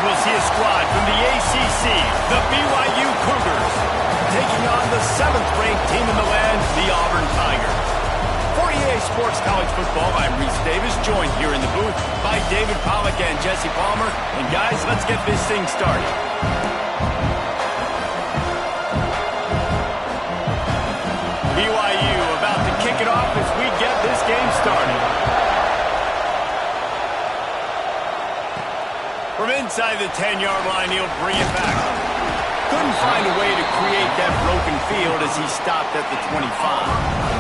we'll see a squad from the ACC, the BYU Cougars, taking on the 7th-ranked team in the land, the Auburn Tigers. For EA Sports College Football, I'm Reese Davis, joined here in the booth by David Pollack and Jesse Palmer. And guys, let's get this thing started. BYU about to kick it off as we get this game started. From inside the 10-yard line, he'll bring it back. Couldn't find a way to create that broken field as he stopped at the 25.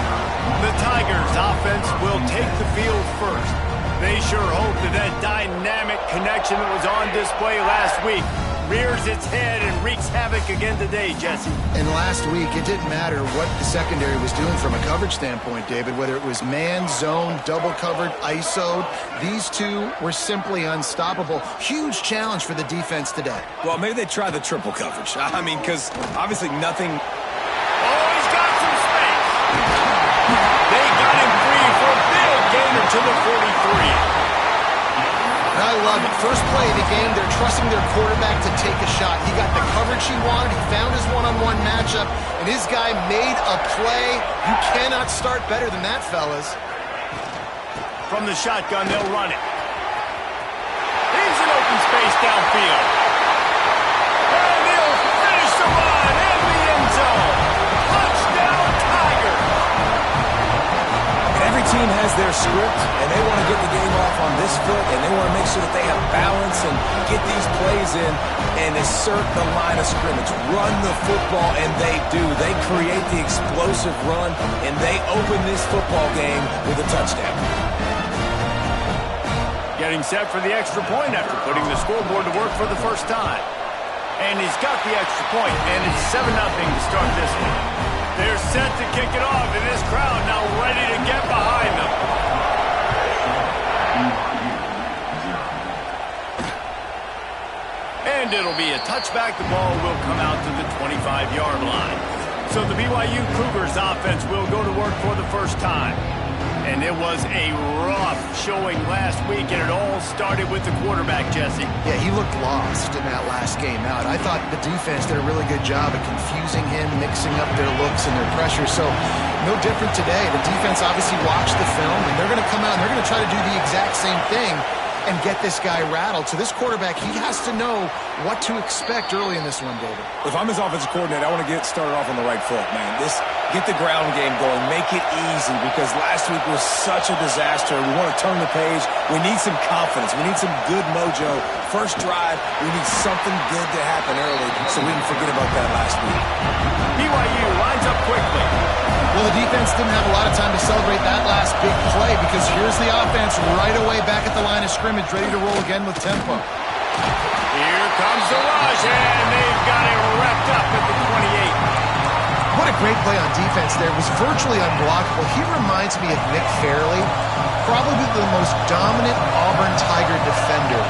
The Tigers' offense will take the field first. They sure hope that dynamic connection that was on display last week rears its head and wreaks havoc again today, Jesse. And last week, it didn't matter what the secondary was doing from a coverage standpoint, David, whether it was man, zone, double covered, ISO'd. These two were simply unstoppable. Huge challenge for the defense today. Well, maybe they tried the triple coverage. I mean, because obviously nothing... Oh, he's got some space. They got him free for a big gainer to the 43. I love it. First play of the game, they're trusting their quarterback to take a shot. He got the coverage he wanted. He found his one-on-one matchup, and his guy made a play. You cannot start better than that, fellas. From the shotgun, they'll run it. Here's an open space downfield. And he'll finish the run in the end zone. Touchdown, Tigers. Every team has their script, and they want to get the game off on this foot, and they want to make sure that they have balance and get these plays in and assert the line of scrimmage. Run the football, and they do. They create the explosive run, and they open this football game with a touchdown. Getting set for the extra point after putting the scoreboard to work for the first time. And he's got the extra point, and it's 7-0 to start this one. They're set to kick it off, and this crowd now ready to get behind them. And it'll be a touchback. The ball will come out to the 25-yard line. So the BYU Cougars offense will go to work for the first time. And it was a rough showing last week, and it all started with the quarterback, Jesse. Yeah, he looked lost in that last game out. I thought the defense did a really good job of confusing him, mixing up their looks and their pressure. So no different today. The defense obviously watched the film, and they're going to come out and they're going to try to do the exact same thing and get this guy rattled. So this quarterback, he has to know what to expect early in this one, David. If I'm his offensive coordinator, I want to get started off on the right foot, man. Get the ground game going. Make it easy, because last week was such a disaster. We want to turn the page. We need some confidence. We need some good mojo. First drive, we need something good to happen early so we can forget about that last week. BYU lines up quickly. Well, the defense didn't have a lot of time to celebrate that last big play, because here's the offense right away back at the line of scrimmage, ready to roll again with tempo. Here comes the rush, and they've got it wrapped up at the 28. What a great play on defense there. It was virtually unblockable. He reminds me of Nick Fairley, probably the most dominant Auburn Tiger defender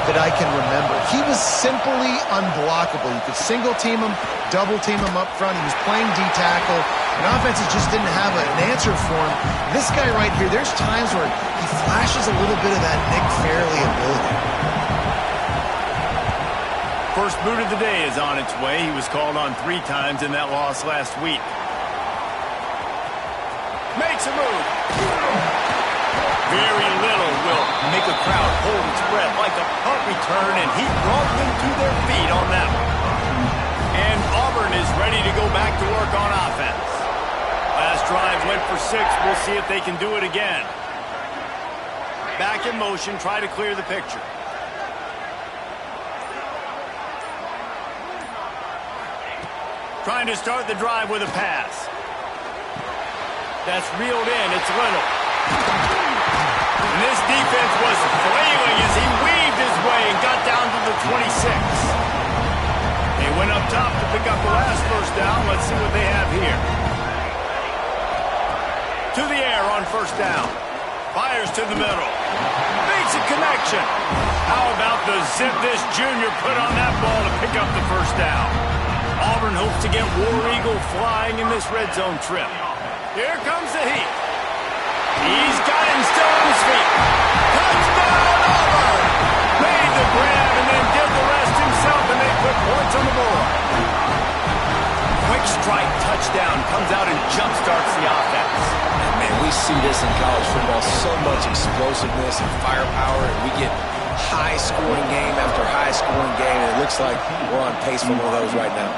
that I can remember. He was simply unblockable. You could single team him, double team him up front. He was playing D-tackle, and offenses just didn't have an answer for him. This guy right here, there's times where he flashes a little bit of that Nick Fairley ability. First boot of the day is on its way. He was called on 3 times in that loss last week. Makes a move. Very little will make a crowd hold its breath like a punt return, and he brought them to their feet on that one. And Auburn is ready to go back to work on offense. Last drive went for 6. We'll see if they can do it again. Back in motion, try to clear the picture. Trying to start the drive with a pass. That's reeled in. It's Little. And this defense was flailing as he weaved his way and got down to the 26. They went up top to pick up the last first down. Let's see what they have here. To the air on first down. Fires to the middle. Makes a connection. How about the zip this junior put on that ball to pick up the first down? Auburn hopes to get War Eagle flying in this red zone trip. Here comes the heat. He's got him still on his feet. Touchdown, Auburn! Made the grab and then did the down, comes out and jump-starts the offense. And man, we see this in college football, so much explosiveness and firepower, and we get high-scoring game after high-scoring game, and it looks like we're on pace for one of those right now.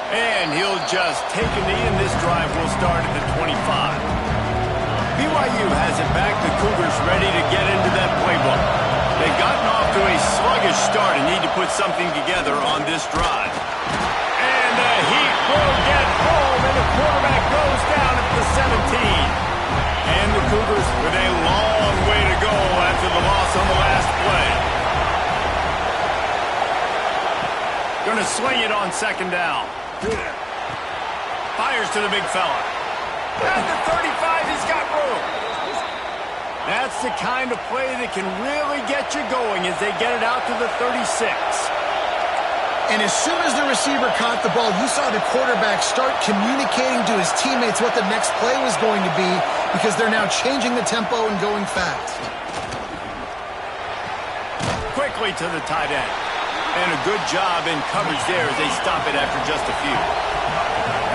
And he'll just take a knee, and this drive will start at the 25. BYU has it back. The Cougars ready to get into that playbook. They've gotten off to a sluggish start and need to put something together on this drive. And the Heat will get home, and the quarterback goes down at the 17. And the Cougars with a long way to go after the loss on the last play. Going to swing it on second down. Fires to the big fella. At the 35, he's got room. That's the kind of play that can really get you going as they get it out to the 36. And as soon as the receiver caught the ball, you saw the quarterback start communicating to his teammates what the next play was going to be because they're now changing the tempo and going fast. Quickly to the tight end. And a good job in coverage there as they stop it after just a few.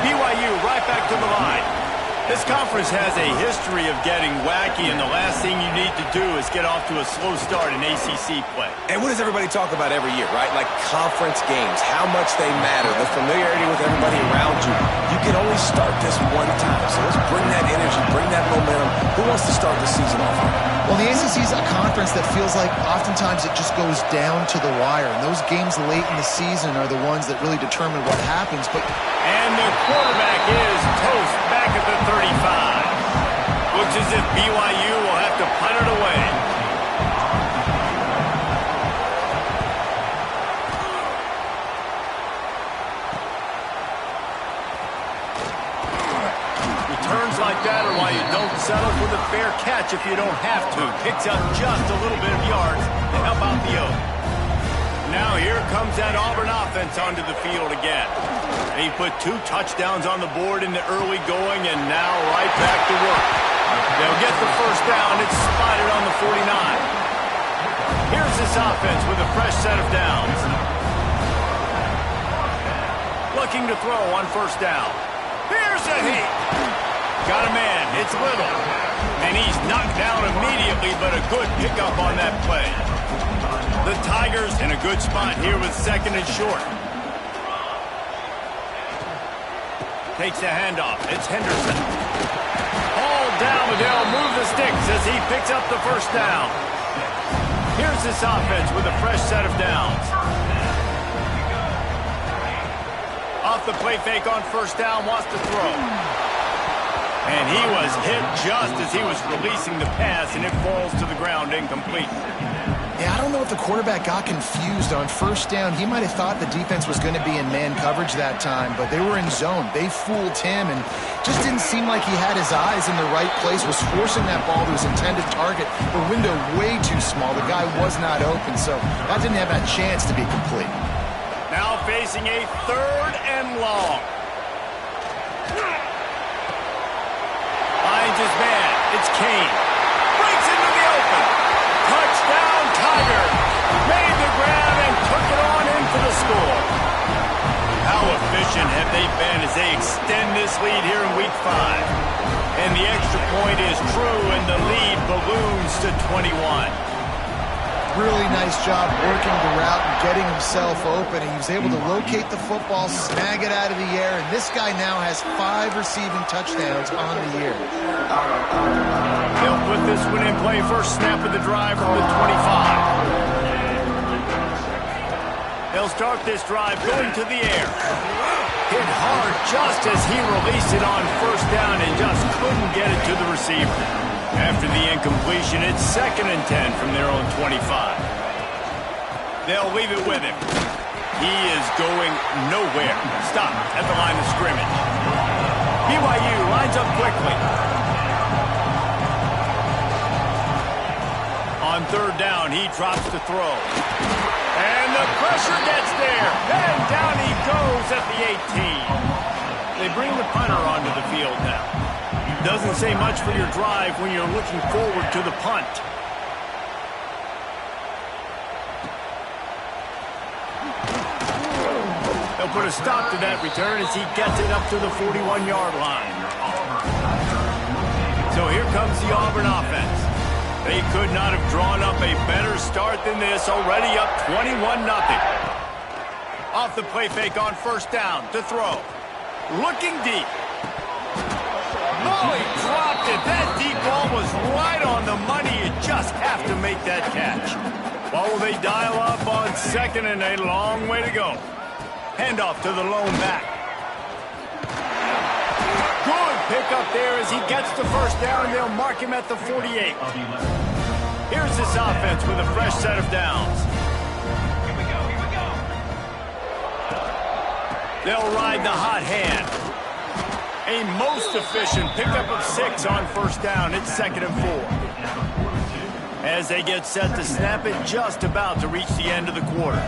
BYU right back to the line. This conference has a history of getting wacky, and the last thing you need to do is get off to a slow start in ACC play. And what does everybody talk about every year, right? Like conference games, how much they matter, the familiarity with everybody around you. You can only start this one time, so let's bring that energy, bring that momentum. Who wants to start the season off here? Well, the ACC is a conference that feels like oftentimes it just goes down to the wire, and those games late in the season are the ones that really determine what happens. And the quarterback is toast back at the 35. Looks as if BYU will have to punt it away. Returns like that are why you don't settle for the fair catch if you don't have to. Picks up just a little bit of yards to help out the Oak. Now here comes that Auburn offense onto the field again. He put 2 touchdowns on the board in the early going, and now right back to work. They'll get the first down. It's spotted on the 49. Here's this offense with a fresh set of downs. Looking to throw on first down. Here's a hit. Got a man. It's Little. And he's knocked down immediately, but a good pickup on that play. The Tigers in a good spot here with second and short. Takes the handoff. It's Henderson. Hauled down, but they'll move the sticks as he picks up the first down. Here's this offense with a fresh set of downs. Off the play fake on first down, wants to throw. And he was hit just as he was releasing the pass, and it falls to the ground incomplete. Yeah, I don't know if the quarterback got confused on first down. He might have thought the defense was going to be in man coverage that time, but they were in zone. They fooled him and just didn't seem like he had his eyes in the right place, was forcing that ball to his intended target. The window way too small. The guy was not open, so that didn't have a chance to be complete. Now facing a third and long. Finds his man. It's Kane. Breaks into the open. Touchdown, Tiger. Made the grab and took it on in for the score. How efficient have they been as they extend this lead here in Week 5? And the extra point is true, and the lead balloons to 21. Really nice job working the route and getting himself open. He was able to locate the football, snag it out of the air, and this guy now has 5 receiving touchdowns on the year. They'll put this one in play. First snap of the drive from the 25. They'll start this drive going to the air. Hit hard just as he released it on first down and just couldn't get it to the receiver. After the incompletion, it's 2nd and 10 from their own 25. They'll leave it with him. He is going nowhere. Stop at the line of scrimmage. BYU lines up quickly. On third down, he drops to throw. And the pressure gets there. And down he goes at the 18. They bring the punter onto the field now. Doesn't say much for your drive when you're looking forward to the punt. He'll put a stop to that return as he gets it up to the 41-yard line. So here comes the Auburn offense. They could not have drawn up a better start than this, already up 21-0. Off the play fake on first down to throw. Looking deep. Oh, he dropped it. That deep ball was right on the money. You just have to make that catch. Well, will they dial up on second and a long way to go? Handoff to the lone back. Good pickup there as he gets the first down, and they'll mark him at the 48. Here's this offense with a fresh set of downs. Here we go. They'll ride the hot hand. A most efficient pickup of 6 on first down. It's 2nd and 4. As they get set to snap it, just about to reach the end of the quarter.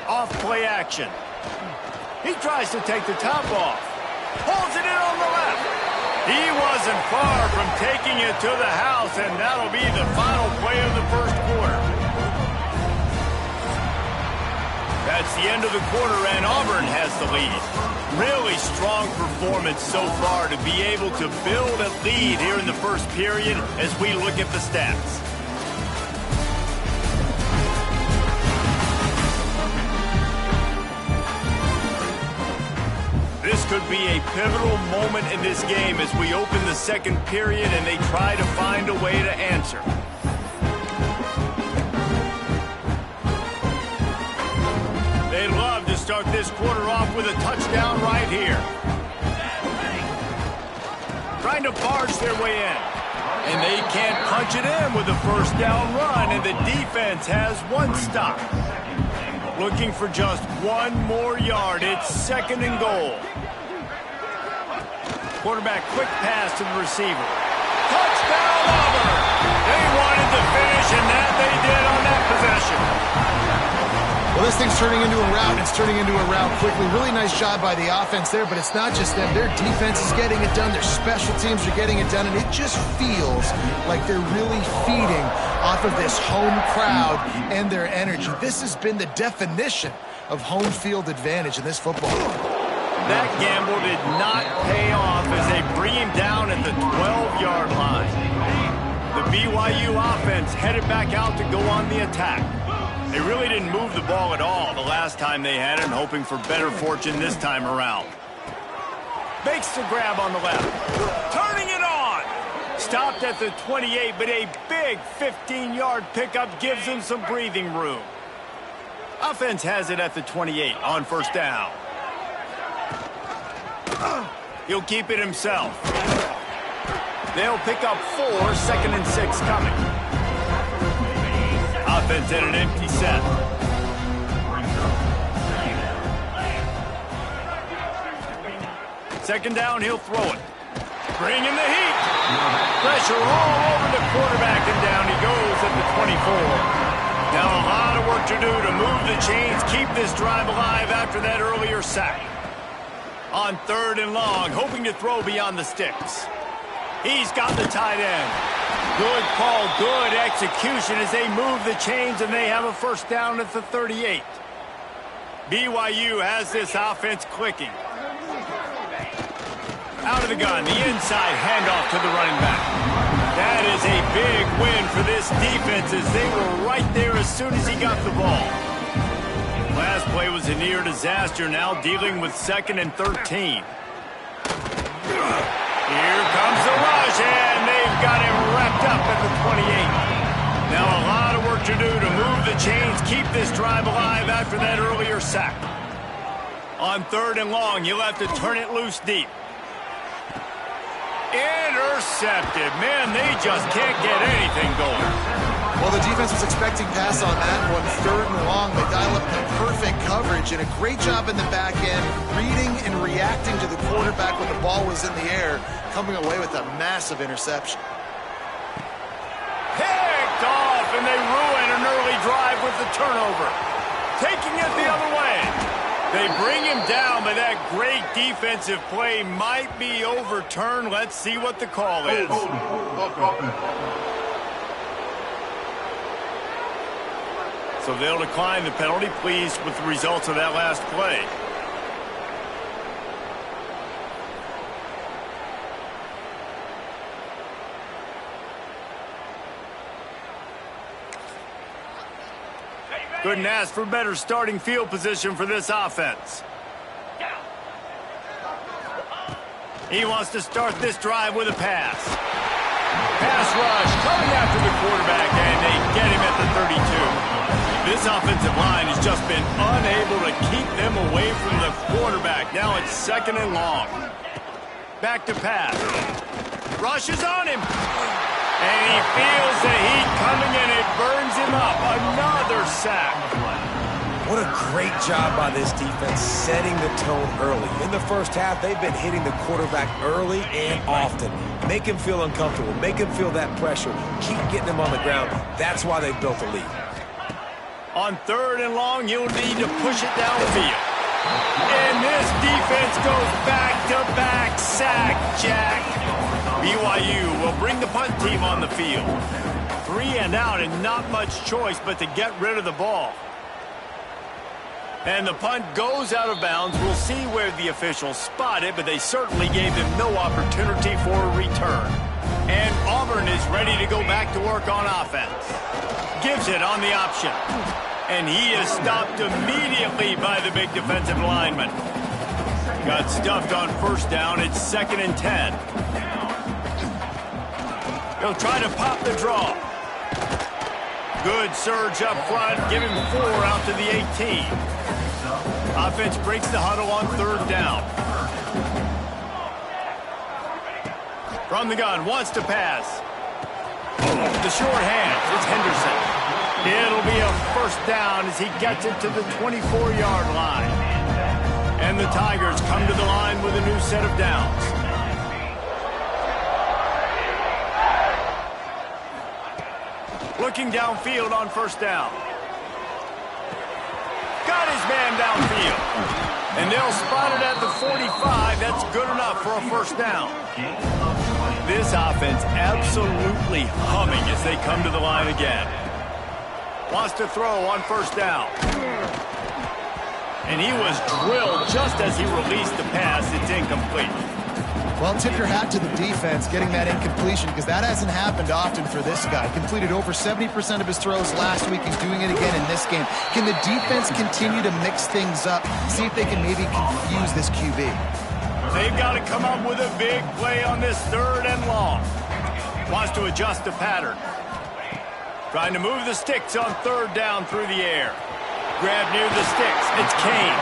Off play action. He tries to take the top off. Pulls it in on the left. He wasn't far from taking it to the house, and that'll be the final play of the first quarter. That's the end of the quarter, and Auburn has the lead. Really strong performance so far to be able to build a lead here in the first period as we look at the stats. This could be a pivotal moment in this game as we open the second period and they try to find a way to answer. They'd love to start this quarter off with a touchdown right here. Trying to barge their way in. And they can't punch it in with a first down run, and the defense has one stop. Looking for just one more yard. It's 2nd and goal. Quarterback quick pass to the receiver. Touchdown Auburn! They wanted to finish, and that they did on that possession. Well, this thing's turning into a rout. It's turning into a rout quickly. Really nice job by the offense there, but it's not just them. Their defense is getting it done. Their special teams are getting it done, and it just feels like they're really feeding off of this home crowd and their energy. This has been the definition of home field advantage in this football game. That gamble did not pay off as they bring him down at the 12-yard line. The BYU offense headed back out to go on the attack. They really didn't move the ball at all the last time they had it, hoping for better fortune this time around. Makes the grab on the left. Turning it on. Stopped at the 28, but a big 15-yard pickup gives them some breathing room. Offense has it at the 28 on first down. He'll keep it himself. They'll pick up 4, 2nd and 6 coming. Offense at an empty set. Second down, he'll throw it. Bring in the heat. Pressure all over the quarterback, and down he goes at the 24. Now a lot of work to do to move the chains, keep this drive alive after that earlier sack. On 3rd and long, hoping to throw beyond the sticks. He's got the tight end. Good call, good execution as they move the chains, and they have a first down at the 38. BYU has this offense clicking. Out of the gun, the inside handoff to the running back. That is a big win for this defense as they were right there as soon as he got the ball. Last play was a near disaster, now dealing with 2nd and 13. Here comes the rush, and they've got him wrapped up at the 28. Now a lot of work to do to move the chains, keep this drive alive after that earlier sack. On 3rd and long, you'll have to turn it loose deep. Intercepted. Man, they just can't get anything going. Well, the defense was expecting pass on that one. 3rd and long, they dial up the perfect coverage and a great job in the back end, reading and reacting to the quarterback when the ball was in the air, coming away with a massive interception. Picked off, and they ruin an early drive with the turnover. Taking it the other way. They bring him down, but that great defensive play might be overturned. Let's see what the call is. so they'll decline the penalty, pleased with the results of that last play. Couldn't ask for better starting field position for this offense. He wants to start this drive with a pass. Pass rush coming after the quarterback, and they get him at the 32. This offensive line has just been unable to keep them away from the quarterback. Now it's 2nd and long. Back to pass. Rush is on him. And he feels the heat coming, and it burns him up. Another sack. What a great job by this defense setting the tone early. In the first half, they've been hitting the quarterback early and often. Make him feel uncomfortable. Make him feel that pressure. Keep getting him on the ground. That's why they've built a lead. On 3rd and long, you'll need to push it downfield. And this defense goes back-to-back sack, Jack. BYU will bring the punt team on the field. 3 and out and not much choice but to get rid of the ball. And the punt goes out of bounds. We'll see where the officials spot it, but they certainly gave them no opportunity for a return. And Auburn is ready to go back to work on offense. Gives it on the option. And he is stopped immediately by the big defensive lineman. Got stuffed on 1st down. It's 2nd and 10. He'll try to pop the draw. Good surge up front. Give him 4 out to the 18. Offense breaks the huddle on 3rd down. From the gun, wants to pass. The short hand, it's Henderson. It'll be a 1st down as he gets it to the 24-yard line. And the Tigers come to the line with a new set of downs. Looking downfield on 1st down. Got his man downfield. And they'll spot it at the 45. That's good enough for a 1st down. This offense absolutely humming as they come to the line again. Wants to throw on 1st down. And he was drilled just as he released the pass. It's incomplete. Well, tip your hat to the defense getting that incompletion, because that hasn't happened often for this guy. Completed over 70% of his throws last week. He's doing it again in this game. Can the defense continue to mix things up, see if they can maybe confuse this QB? They've got to come up with a big play on this 3rd and long. Wants to adjust the pattern. Trying to move the sticks on 3rd down through the air. Grab near the sticks. It's Kane.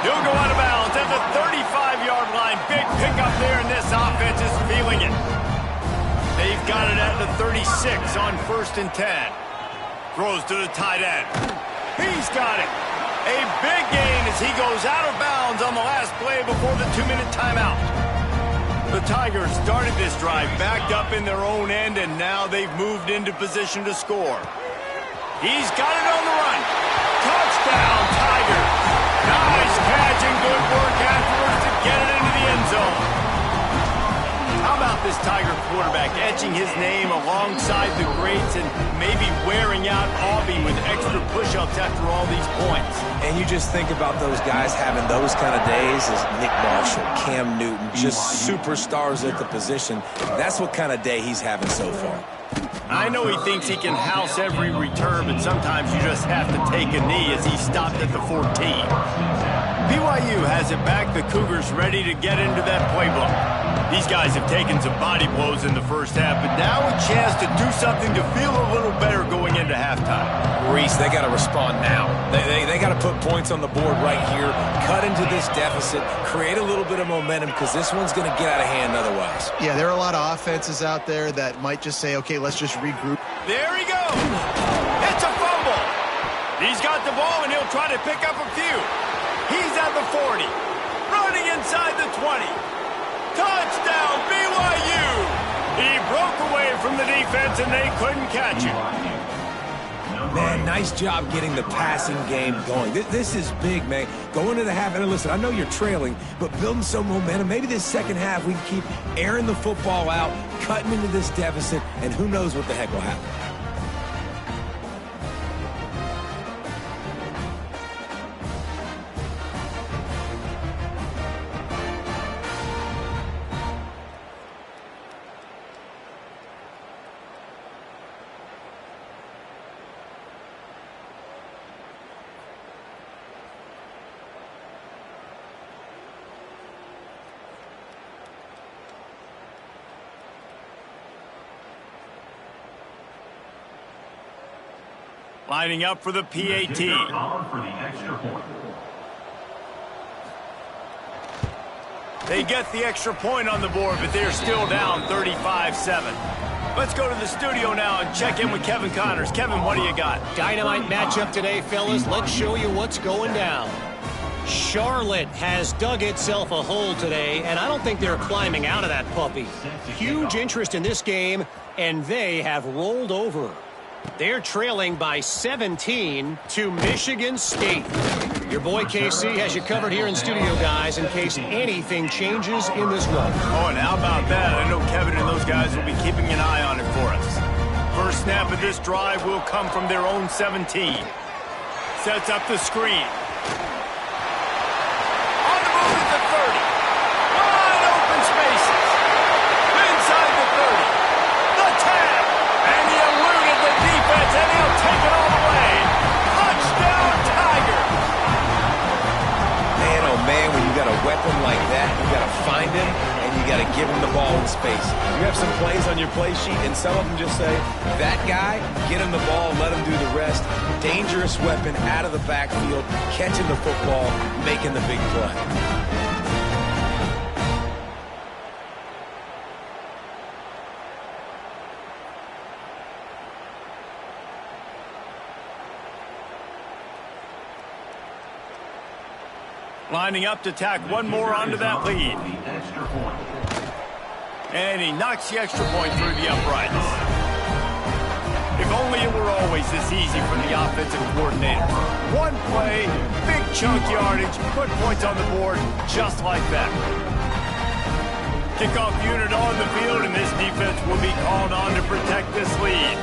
He'll go out of bounds at the 35-yard line. Big pickup there, and this offense is feeling it. They've got it at the 36 on 1st and 10. Throws to the tight end. He's got it. A big gain as he goes out of bounds on the last play before the 2-minute timeout. The Tigers started this drive backed up in their own end, and now they've moved into position to score. He's got it on the run. Touchdown, Tigers. Nice catch and good work afterwards to get it into the end zone. How about this Tiger quarterback etching his name alongside the greats and maybe wearing out Aubie with extra push-ups after all these points? And you just think about those guys having those kind of days as Nick Marshall, Cam Newton, just superstars at the position. That's what kind of day he's having so far. I know he thinks he can house every return, but sometimes you just have to take a knee as he stopped at the 14. BYU has it back. The Cougars ready to get into that playbook. These guys have taken some body blows in the first half, but now a chance to do something to feel a little better going into halftime. Reese, they got to respond now. They got to put points on the board right here, cut into this deficit, create a little bit of momentum, because this one's going to get out of hand otherwise. Yeah, there are a lot of offenses out there that might just say, okay, let's just regroup. There he goes. It's a fumble. He's got the ball, and he'll try to pick up a few. He's at the 40. Running inside the 20. Touchdown, BYU! He broke away from the defense, and they couldn't catch him. Man, nice job getting the passing game going. This is big, man. Going into the half, and listen, I know you're trailing, but building some momentum. Maybe this second half we can keep airing the football out, cutting into this deficit, and who knows what the heck will happen. Lining up for the PAT. They get the extra point on the board, but they're still down 35-7. Let's go to the studio now and check in with Kevin Connors. Kevin, what do you got? Dynamite matchup today, fellas. Let's show you what's going down. Charlotte has dug itself a hole today, and I don't think they're climbing out of that puppy. Huge interest in this game, and they have rolled over. They're trailing by 17 to Michigan State. Your boy KC has you covered here in studio, guys, in case anything changes in this one. Oh, and how about that? I know Kevin and those guys will be keeping an eye on it for us. First snap of this drive will come from their own 17. Sets up the screen. On the move at the 30. Wide open spaces. Inside the 30. The tag. And he eluded the defense, and he'll take it all the way. Touchdown, Tigers. Man, oh man, when you got a weapon like that, you got to find him, and you got to give him the ball in space. You have some plays on your play sheet, and some of them just say, that guy, get him the ball, let him do the rest. Dangerous weapon out of the backfield, catching the football, making the big play. Lining up to tack one more onto that lead. And he knocks the extra point through the uprights. If only it were always this easy for the offensive coordinator. One play, big chunk yardage, put points on the board just like that. Kickoff unit on the field, and this defense will be called on to protect this lead.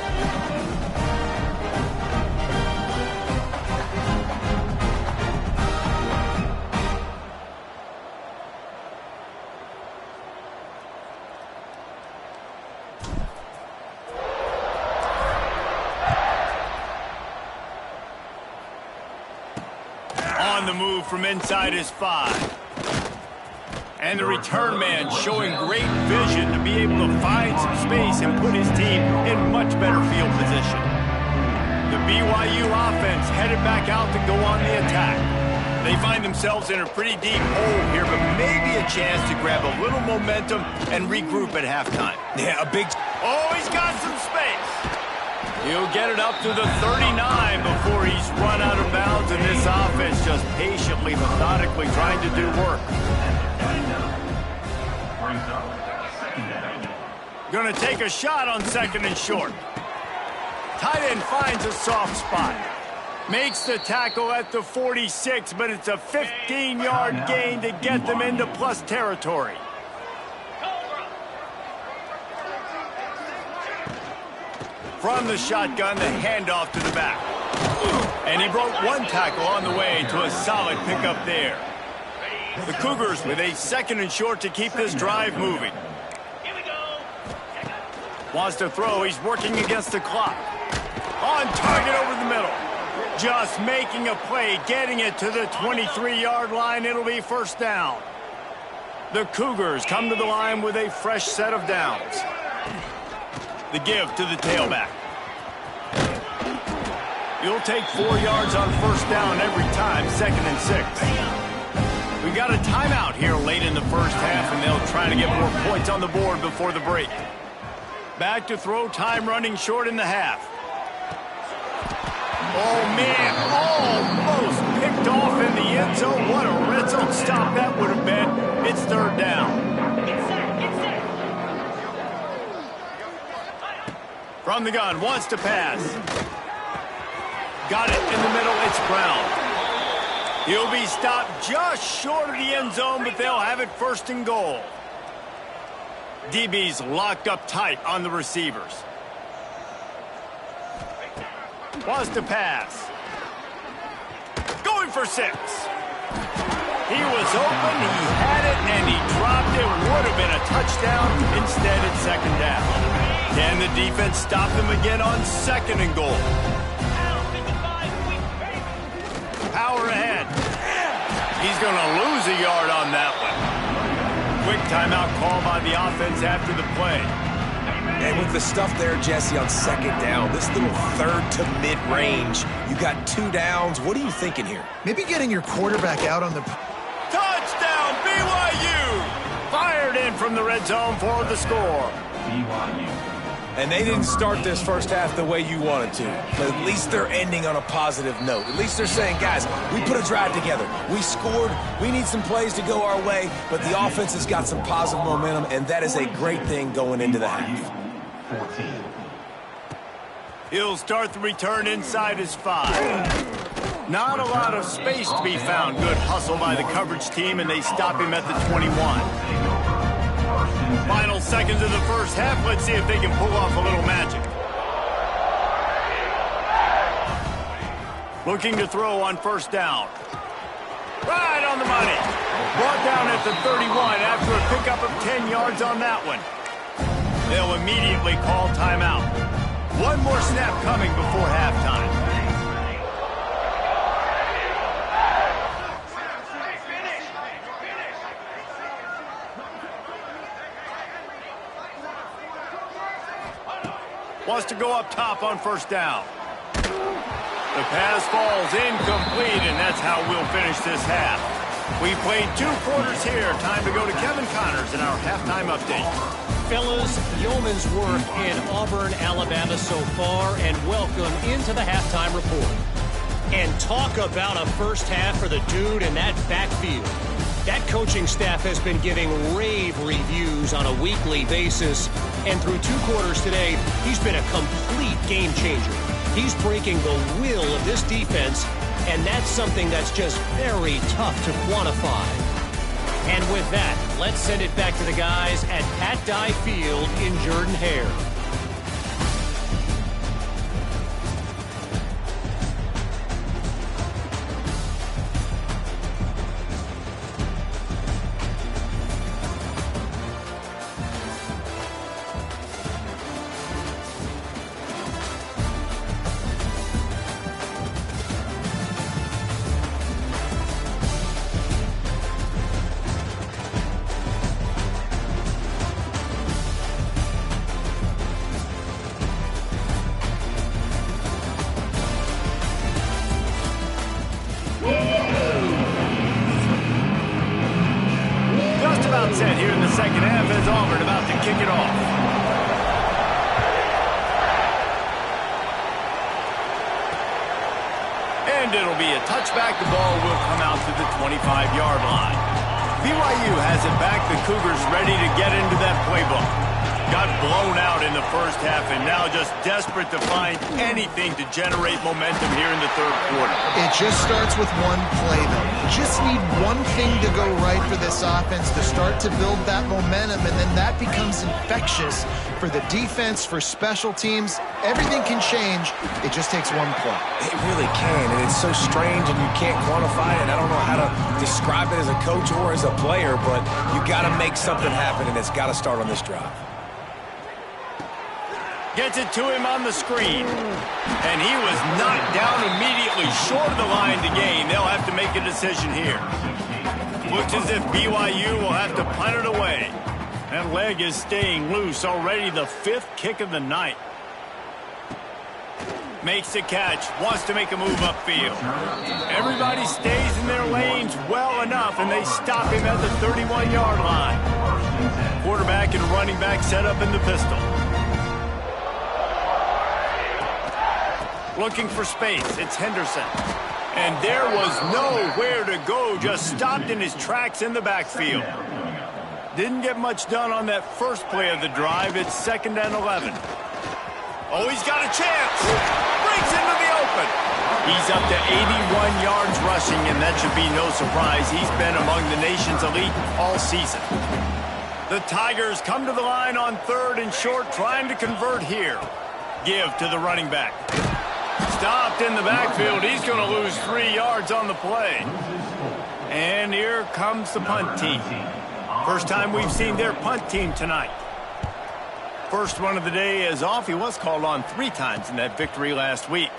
On the move from inside his 5. And the return man showing great vision to be able to find some space and put his team in much better field position. The BYU offense headed back out to go on the attack. They find themselves in a pretty deep hole here, but maybe a chance to grab a little momentum and regroup at halftime. Yeah, a big... Oh, he's got some space. He'll get it up to the 39 before he's run out of bounds, and this offense just patiently, methodically trying to do work. Going to take a shot on second and short. Tight end finds a soft spot. Makes the tackle at the 46, but it's a 15-yard gain to get them into plus territory. From the shotgun, the handoff to the back. And he broke one tackle on the way to a solid pickup there. The Cougars with a second and short to keep this drive moving. Wants to throw. He's working against the clock. On target over the middle. Just making a play, getting it to the 23-yard line. It'll be first down. The Cougars come to the line with a fresh set of downs. The give to the tailback. You'll take 4 yards on first down every time, second and 6. We got a timeout here late in the first half, and they'll try to get more points on the board before the break. Back to throw, time running short in the half. Oh, man, almost picked off in the end zone. What a red zone stop that would have been. It's third down. From the gun, wants to pass. Got it in the middle, it's Brown. He'll be stopped just short of the end zone, but they'll have it first and goal. DB's locked up tight on the receivers. Wants to pass. Going for 6. He was open, he had it, and he dropped it. Would have been a touchdown. Instead, it's second down. Can the defense stop them again on second and goal? Power ahead. He's going to lose a yard on that one. Quick timeout call by the offense after the play. And with the stuff there, Jesse, on second down, this little third to mid-range, you got 2 downs. What are you thinking here? Maybe getting your quarterback out on the... Touchdown, BYU! Fired in from the red zone for the score. BYU. And they didn't start this first half the way you wanted to. But at least they're ending on a positive note. At least they're saying, guys, we put a drive together. We scored. We need some plays to go our way. But the offense has got some positive momentum, and that is a great thing going into the half. 14. He'll start the return inside his 5. Not a lot of space to be found. Good hustle by the coverage team, and they stop him at the 21. Final seconds of the first half. Let's see if they can pull off a little magic. Looking to throw on first down. Right on the money. Brought down at the 31 after a pickup of 10 yards on that one. They'll immediately call timeout. One more snap coming before halftime. Wants to go up top on first down. The pass falls incomplete, and that's how we'll finish this half. We played 2 quarters here. Time to go to Kevin Connors in our halftime update. Fellas, yeoman's work in Auburn, Alabama so far, and welcome into the halftime report. And talk about a first half for the dude in that backfield. That coaching staff has been giving rave reviews on a weekly basis, and through 2 quarters today, he's been a complete game changer. He's breaking the will of this defense, and that's something that's just very tough to quantify. And with that, let's send it back to the guys at Pat Dye Field in Jordan-Hare. Set here in the second half as Auburn about to kick it off. And it'll be a touchback. The ball will come out to the 25-yard line. BYU has it back. The Cougars ready to get into that playbook. Got blown out in the first half and now just desperate to find anything to generate momentum here in the third quarter. It just starts with one play, though. You just need one thing to go right for this offense to start to build that momentum, and then that becomes infectious for the defense, for special teams. Everything can change. It just takes one play. It really can, and it's so strange, and you can't quantify it. I don't know how to describe it as a coach or as a player, but you got to make something happen, and it's got to start on this drive. Gets it to him on the screen. And he was knocked down immediately short of the line to gain. They'll have to make a decision here. Looks as if BYU will have to punt it away. That leg is staying loose. Already the 5th kick of the night. Makes the catch. Wants to make a move upfield. Everybody stays in their lanes well enough, and they stop him at the 31-yard line. Quarterback and running back set up in the pistol. Looking for space. It's Henderson. And there was nowhere to go. Just stopped in his tracks in the backfield. Didn't get much done on that first play of the drive. It's 2nd and 11. Oh, he's got a chance. Breaks into the open. He's up to 81 yards rushing, and that should be no surprise. He's been among the nation's elite all season. The Tigers come to the line on 3rd and short, trying to convert here. Give to the running back. Stopped in the backfield. He's going to lose 3 yards on the play. And here comes the punt team. First time we've seen their punt team tonight. First one of the day is off. He was called on 3 times in that victory last week.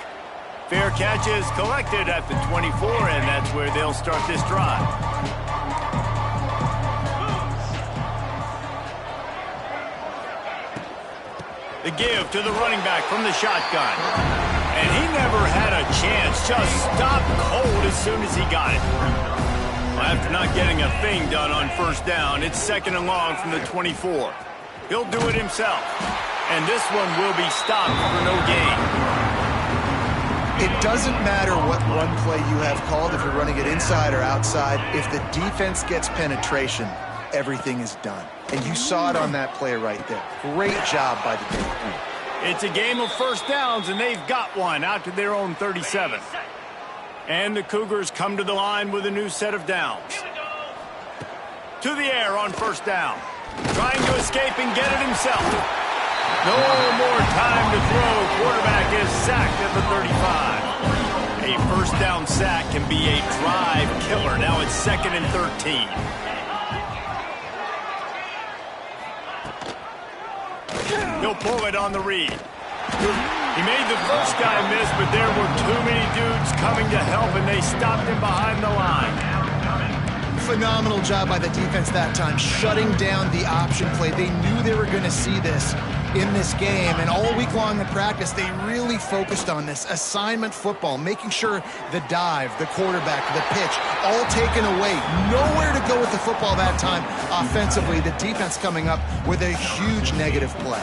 Fair catch is collected at the 24, and that's where they'll start this drive. The give to the running back from the shotgun. And he never had a chance. Just stopped cold as soon as he got it. Well, after not getting a thing done on first down, it's 2nd and long from the 24. He'll do it himself. And this one will be stopped for no gain. It doesn't matter what run play you have called, if you're running it inside or outside. If the defense gets penetration, everything is done. And you saw it on that play right there. Great job by the defense. It's a game of first downs, and they've got one out to their own 37. And the Cougars come to the line with a new set of downs. To the air on first down. Trying to escape and get it himself. No more time to throw. Quarterback is sacked at the 35. A first down sack can be a drive killer. Now it's 2nd and 13. He'll pull it on the read. He made the first guy miss, but there were too many dudes coming to help, and they stopped him behind the line. Phenomenal job by the defense that time, shutting down the option play. They knew they were going to see this in this game, and all week long in practice, they really focused on this assignment football, making sure the dive, the quarterback, the pitch, all taken away. Nowhere to go with the football that time offensively. The defense coming up with a huge negative play.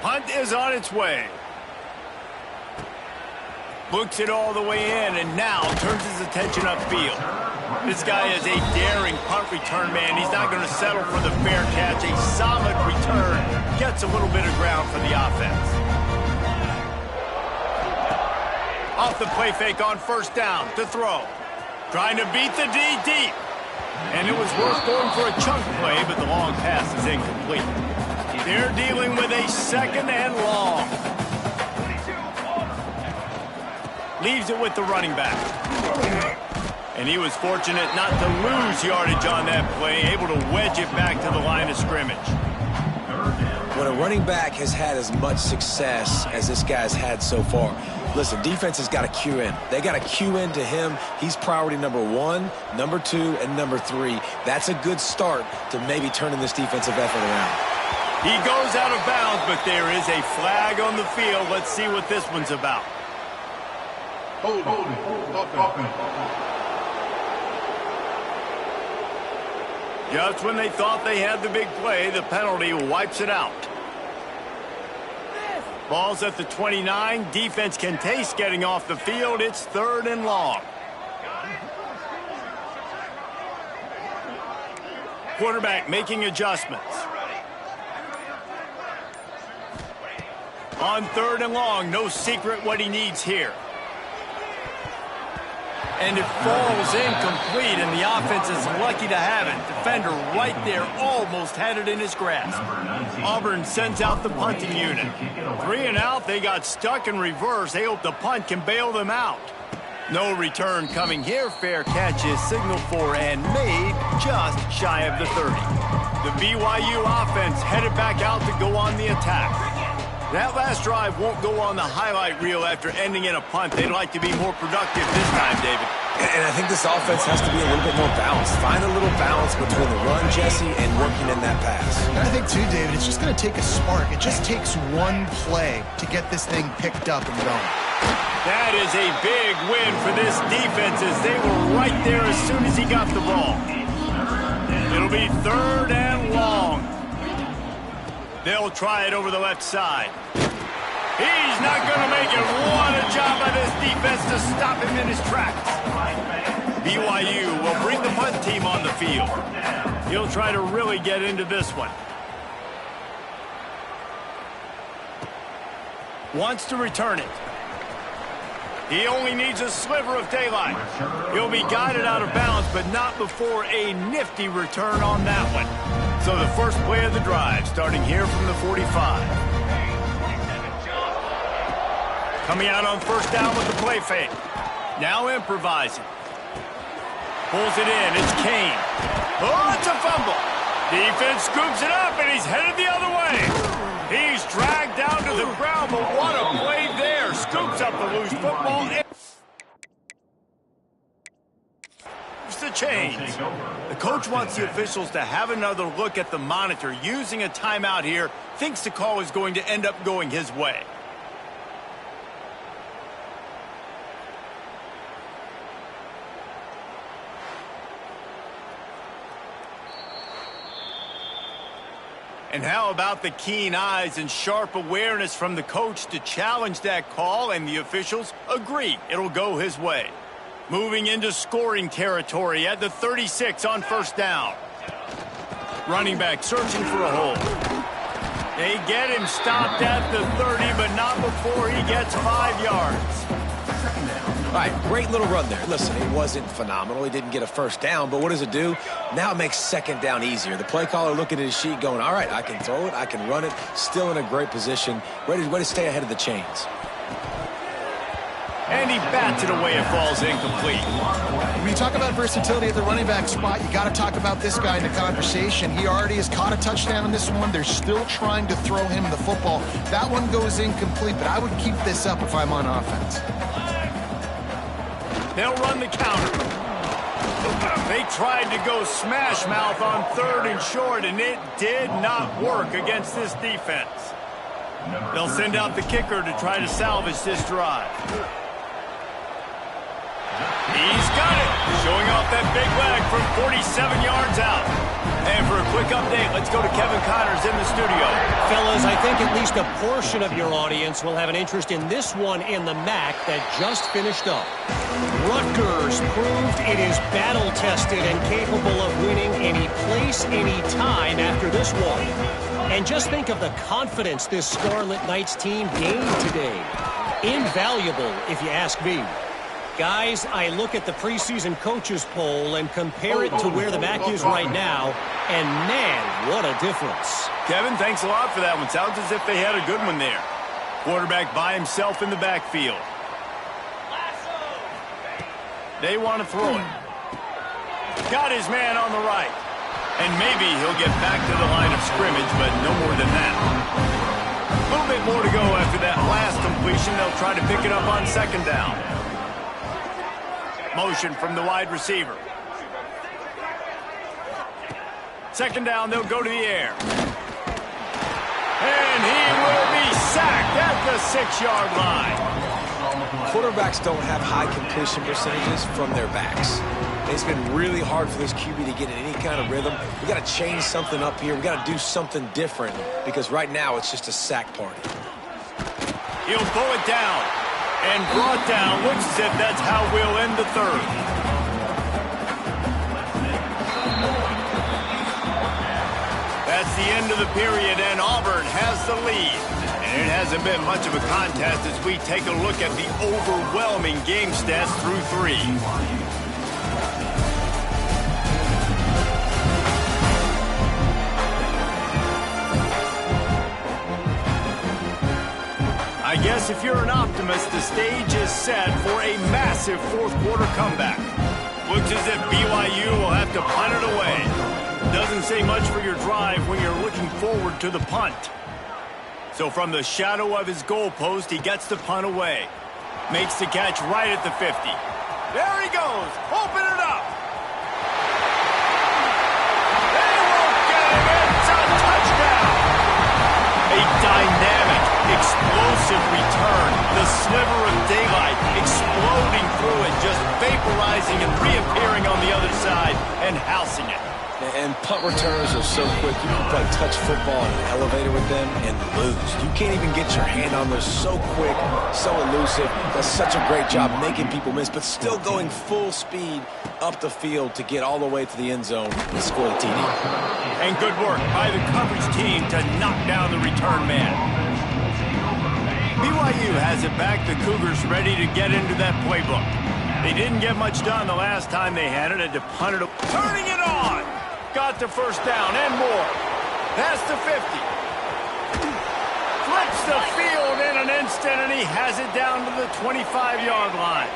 Punt is on its way. Looks it all the way in, and now turns his attention upfield. This guy is a daring punt return man. He's not going to settle for the fair catch. A solid return. Gets a little bit of ground for the offense. Off the play fake on first down to throw. Trying to beat the D deep. And it was worth going for a chunk play, but the long pass is incomplete. They're dealing with a 2nd and long. Leaves it with the running back. And he was fortunate not to lose yardage on that play, able to wedge it back to the line of scrimmage. When a running back has had as much success as this guy's had so far, listen, defense has got to cue in. They got to cue in to him. He's priority number 1, number 2, and number 3. That's a good start to maybe turning this defensive effort around. He goes out of bounds, but there is a flag on the field. Let's see what this one's about. Just when they thought they had the big play, the penalty wipes it out. Ball's at the 29. Defense can taste getting off the field. It's 3rd and long. Quarterback making adjustments. On 3rd and long, no secret what he needs here. And it falls incomplete, and the offense is lucky to have it. Defender right there almost had it in his grasp. Auburn sends out the punting unit. 3 and out, they got stuck in reverse. They hope the punt can bail them out. No return coming here. Fair catch is signaled for and made just shy of the 30. The BYU offense headed back out to go on the attack. That last drive won't go on the highlight reel after ending in a punt. They'd like to be more productive this time, David. And I think this offense has to be a little bit more balanced. Find a little balance between the run, Jesse, and working in that pass. And I think, too, David, it's just going to take a spark. It just takes one play to get this thing picked up and going. That is a big win for this defense as they were right there as soon as he got the ball. It'll be 3rd and long. They'll try it over the left side. He's not going to make it. What a job by this defense to stop him in his tracks. BYU will bring the punt team on the field. He'll try to really get into this one. Wants to return it. He only needs a sliver of daylight. He'll be guided out of bounds, but not before a nifty return on that one. So the first play of the drive, starting here from the 45. Coming out on first down with the play fake. Now improvising. Pulls it in. It's Kane. Oh, it's a fumble. Defense scoops it up, and he's headed the other way. He's dragged down to the ground, but what a play there. Scoops up the loose football. The chains. The coach wants the officials to have another look at the monitor. Using a timeout here, thinks the call is going to end up going his way. And how about the keen eyes and sharp awareness from the coach to challenge that call, and the officials agree it'll go his way. Moving into scoring territory at the 36 on first down. Running back searching for a hole. They get him stopped at the 30, but not before he gets 5 yards. All right, great little run there. Listen, it wasn't phenomenal. He didn't get a first down, but what does it do? Now it makes second down easier. The play caller looking at his sheet going, all right, I can throw it, I can run it, still in a great position, ready to stay ahead of the chains. And he bats it away. It falls incomplete. When you talk about versatility at the running back spot, you got to talk about this guy in the conversation. He already has caught a touchdown in this one. They're still trying to throw him the football. That one goes incomplete, but I would keep this up if I'm on offense. They'll run the counter. They tried to go smash mouth on 3rd and short, and it did not work against this defense. They'll send out the kicker to try to salvage this drive. He's got it, showing off that big leg from 47 yards out. And for a quick update, let's go to Kevin Connors in the studio. Fellas, I think at least a portion of your audience will have an interest in this one in the MAC that just finished up. Rutgers proved it is battle-tested and capable of winning any place, any time after this one. And just think of the confidence this Scarlet Knights team gained today. Invaluable, if you ask me. Guys, I look at the preseason coaches poll and compare it to where the MAC is right now, and man, what a difference. Kevin, thanks a lot for that one. Sounds as if they had a good one there. Quarterback by himself in the backfield. They want to throw it. Got his man on the right. And maybe he'll get back to the line of scrimmage, but no more than that. A little bit more to go after that last completion. They'll try to pick it up on 2nd down. Motion from the wide receiver. 2nd down, they'll go to the air. And he will be sacked at the 6-yard line. Quarterbacks don't have high completion percentages from their backs. It's been really hard for this QB to get in any kind of rhythm. We got to change something up here. We got to do something different because right now it's just a sack party. He'll pull it down and brought down. Looks as if that's how we'll end the 3rd. That's the end of the period, and Auburn has the lead. And it hasn't been much of a contest as we take a look at the overwhelming game stats through 3. I guess if you're an optimist, the stage is set for a massive 4th-quarter comeback. Looks as if BYU will have to punt it away. Doesn't say much for your drive when you're looking forward to the punt. So from the shadow of his goalpost, he gets the punt away. Makes the catch right at the 50. There he goes. Open it up. They won't get him. It's a touchdown. A dynamic, explosive return. The sliver of daylight exploding through it, just vaporizing and reappearing on the other side and housing it. And punt returners are so quick. You can play touch football in an elevator with them and lose. You can't even get your hand on those. So quick, so elusive. Does such a great job making people miss, but still going full speed up the field to get all the way to the end zone and score the TD. And good work by the coverage team to knock down the return man. BYU has it back. The Cougars ready to get into that playbook. They didn't get much done the last time they had it. Had to punt it. Turning it on. Got the first down and more. Past the 50. Flips the field in an instant, and he has it down to the 25-yard line.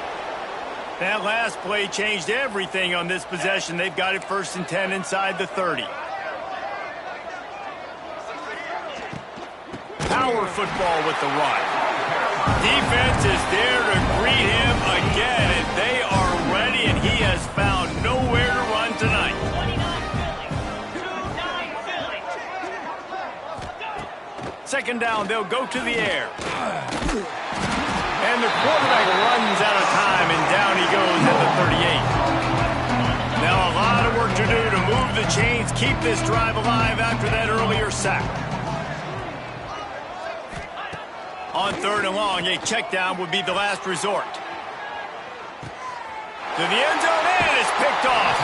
That last play changed everything on this possession. They've got it 1st and 10 inside the 30. Power football with the run. Defense is there to greet him again, and they are ready, and he has found nowhere to Second down, they'll go to the air. And the quarterback runs out of time, and down he goes at the 38. Now a lot of work to do to move the chains, keep this drive alive after that earlier sack. On third and long, a check down would be the last resort. To the end zone, and it's picked off.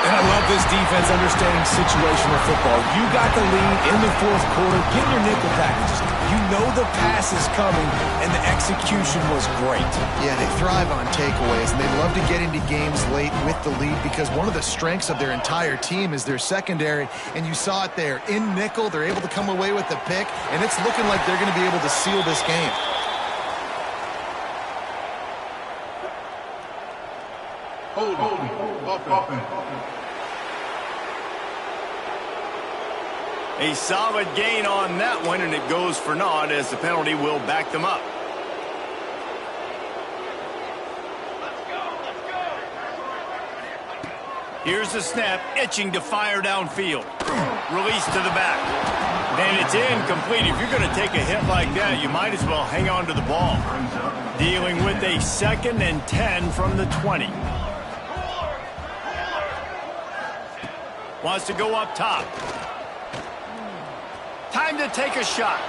And I love this defense understanding situational football. You got the lead in the fourth quarter. Get your nickel packages. You know the pass is coming, and the execution was great. Yeah, they thrive on takeaways, and they love to get into games late with the lead because one of the strengths of their entire team is their secondary, and you saw it there. In nickel, they're able to come away with the pick, and it's looking like they're going to be able to seal this game. A solid gain on that one, and it goes for naught as the penalty will back them up. Here's the snap, itching to fire downfield. Release to the back. And it's incomplete. If you're going to take a hit like that, you might as well hang on to the ball. Dealing with a 2nd and 10 from the 20. Wants to go up top. Time to take a shot.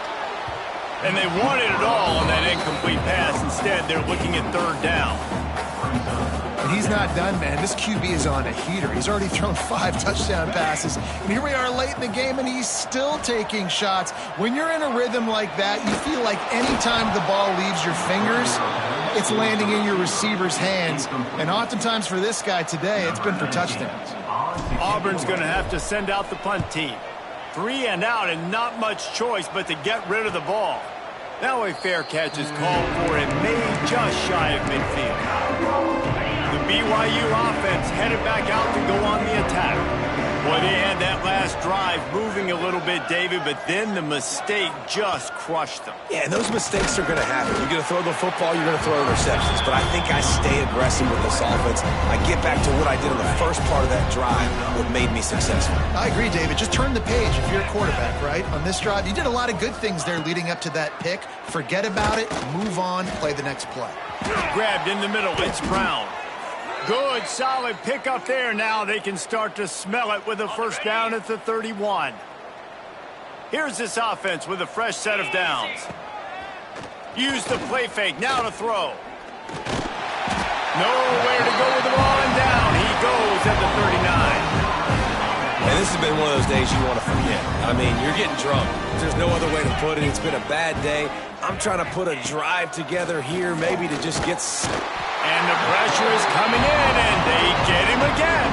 And they wanted it all on that incomplete pass. Instead, they're looking at third down. And he's not done, man. This QB is on a heater. He's already thrown 5 touchdown passes. And here we are late in the game, and he's still taking shots. When you're in a rhythm like that, you feel like any time the ball leaves your fingers, it's landing in your receiver's hands. And oftentimes for this guy today, it's been for touchdowns. Auburn's going to have to send out the punt team. 3 and out, and not much choice but to get rid of the ball. Now a fair catch is called for and made just shy of midfield. The BYU offense headed back out to go on the attack. Boy, they had that last drive moving a little bit, David, but then the mistake just crushed them. Yeah, and those mistakes are going to happen. You're going to throw the football, you're going to throw interceptions. But I think I stay aggressive with this offense. I get back to what I did in the first part of that drive, what made me successful. I agree, David. Just turn the page if you're a quarterback, right? On this drive, you did a lot of good things there leading up to that pick. Forget about it, move on, play the next play. Grabbed in the middle, it's Brown. Good, solid pick up there. Now they can start to smell it with a first down at the 31. Here's this offense with a fresh set of downs. Use the play fake, now to throw. Nowhere to go with the ball, and down he goes at the 39. And this has been one of those days you want to forget. I mean, you're getting drunk. There's no other way to put it. It's been a bad day. I'm trying to put a drive together here, maybe to just get... And the pressure is coming in, and they get him again.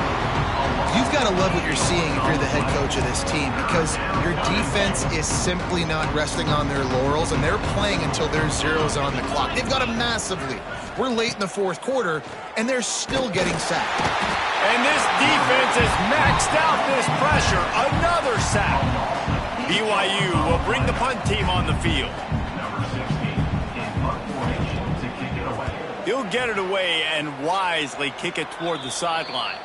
You've got to love what you're seeing if you're the head coach of this team because your defense is simply not resting on their laurels, and they're playing until there's zeros on the clock. They've got a massive lead. We're late in the fourth quarter, and they're still getting sacked. And this defense has maxed out this pressure. Another sack. BYU will bring the punt team on the field. He'll get it away and wisely kick it toward the sideline.